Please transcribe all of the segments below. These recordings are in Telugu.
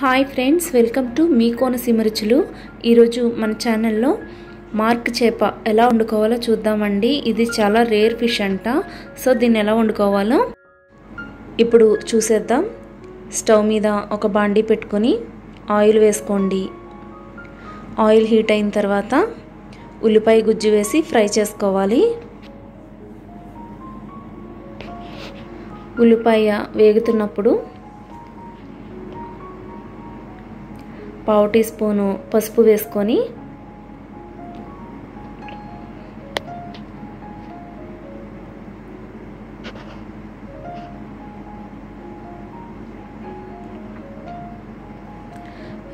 Hi friends, welcome to me Konaseema రుచులు. ఈరోజు మన ఛానల్లో మార్క్ చేప ఎలా వండుకోవాలో చూద్దామండి. ఇది చాలా రేర్ ఫిష్ అంట. సో దీన్ని ఎలా వండుకోవాలో ఇప్పుడు చూసేద్దాం. స్టవ్ మీద ఒక బాండీ పెట్టుకొని ఆయిల్ వేసుకోండి. ఆయిల్ హీట్ అయిన తర్వాత ఉల్లిపాయ గుజ్జు వేసి ఫ్రై చేసుకోవాలి. ఉల్లిపాయ వేగుతున్నప్పుడు పావు టీ స్పూను పసుపు వేసుకొని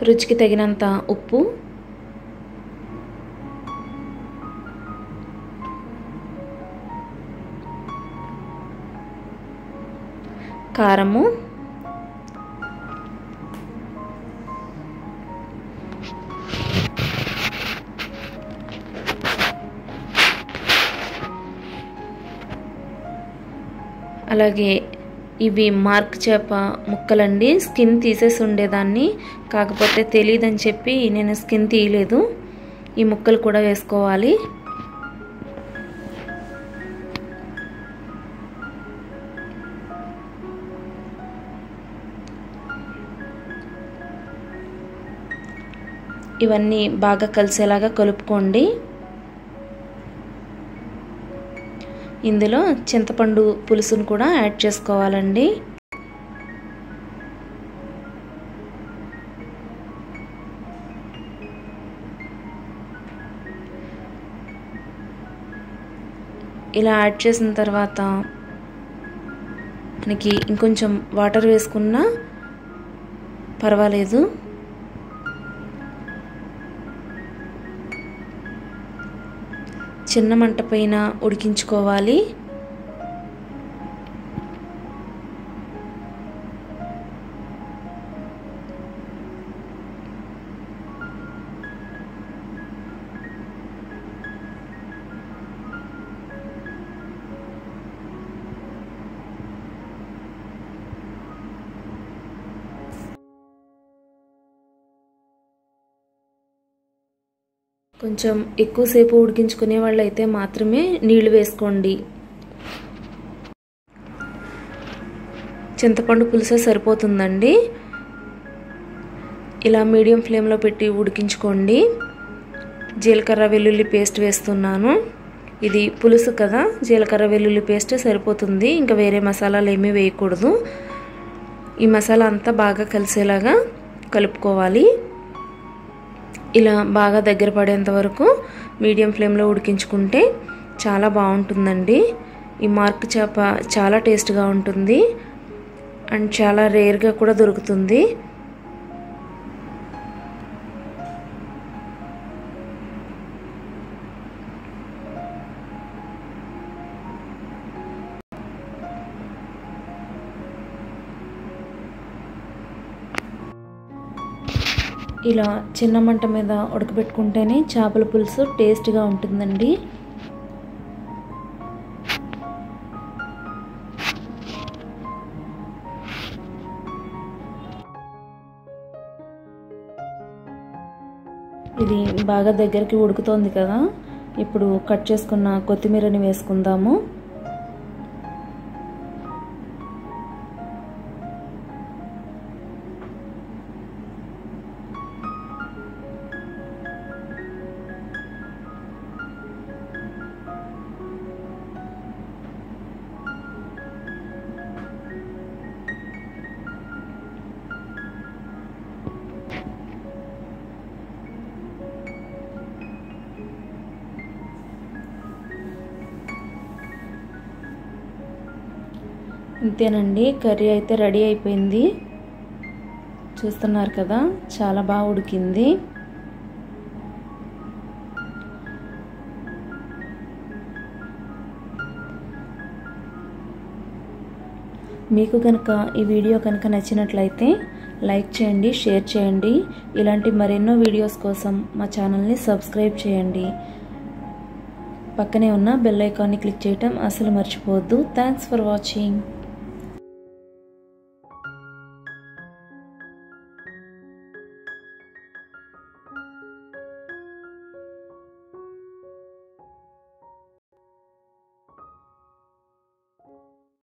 రుచికి తగినంత ఉప్పు, కారము, అలాగే ఇవి మార్క్ చేప ముక్కలండి. స్కిన్ తీసేసి ఉండేదాన్ని, కాకపోతే తెలియదని చెప్పి నేను స్కిన్ తీయలేదు. ఈ ముక్కలు కూడా వేసుకోవాలి. ఇవన్నీ బాగా కలిసేలాగా కలుపుకోండి. ఇందులో చింతపండు పులుసును కూడా యాడ్ చేసుకోవాలండి. ఇలా యాడ్ చేసిన తర్వాత మనకి ఇంకొంచెం వాటర్ వేసుకున్నా పర్వాలేదు. చిన్న మంట పైన ఉడికించుకోవాలి. కొంచెం ఎక్కువసేపు ఉడికించుకునే వాళ్ళు అయితే మాత్రమే నీళ్లు వేసుకోండి. చింతపండు పులుసే సరిపోతుందండి. ఇలా మీడియం ఫ్లేమ్లో పెట్టి ఉడికించుకోండి. జీలకర్ర వెల్లుల్లి పేస్ట్ వేస్తున్నాను. ఇది పులుసు కదా, జీలకర్ర వెల్లుల్లి పేస్ట్ సరిపోతుంది. ఇంకా వేరే మసాలాలు ఏమీ వేయకూడదు. ఈ మసాలా అంతా బాగా కలిసేలాగా కలుపుకోవాలి. ఇలా బాగా దగ్గర పడేంత వరకు మీడియం ఫ్లేమ్లో ఉడికించుకుంటే చాలా బాగుంటుందండి. ఈ మార్క్ చేప చాలా టేస్ట్గా ఉంటుంది అండ్ చాలా రేర్గా కూడా దొరుకుతుంది. ఇలా చిన్న మంట మీద ఉడకబెట్టుకుంటేనే చేపల పులుసు టేస్ట్గా ఉంటుందండి. ఇది బాగా దగ్గరికి ఉడుకుతోంది కదా, ఇప్పుడు కట్ చేసుకున్న కొత్తిమీరని వేసుకుందాము. ఇంతేనండి, కర్రీ అయితే రెడీ అయిపోయింది. చూస్తున్నారు కదా, చాలా బాగా ఉడికింది. మీకు కనుక ఈ వీడియో కనుక నచ్చినట్లయితే లైక్ చేయండి, షేర్ చేయండి. ఇలాంటి మరెన్నో వీడియోస్ కోసం మా ఛానల్ని సబ్స్క్రైబ్ చేయండి. పక్కనే ఉన్న బెల్ ఐకాన్ని క్లిక్ చేయటం అసలు మర్చిపోవద్దు. Thanks for watching.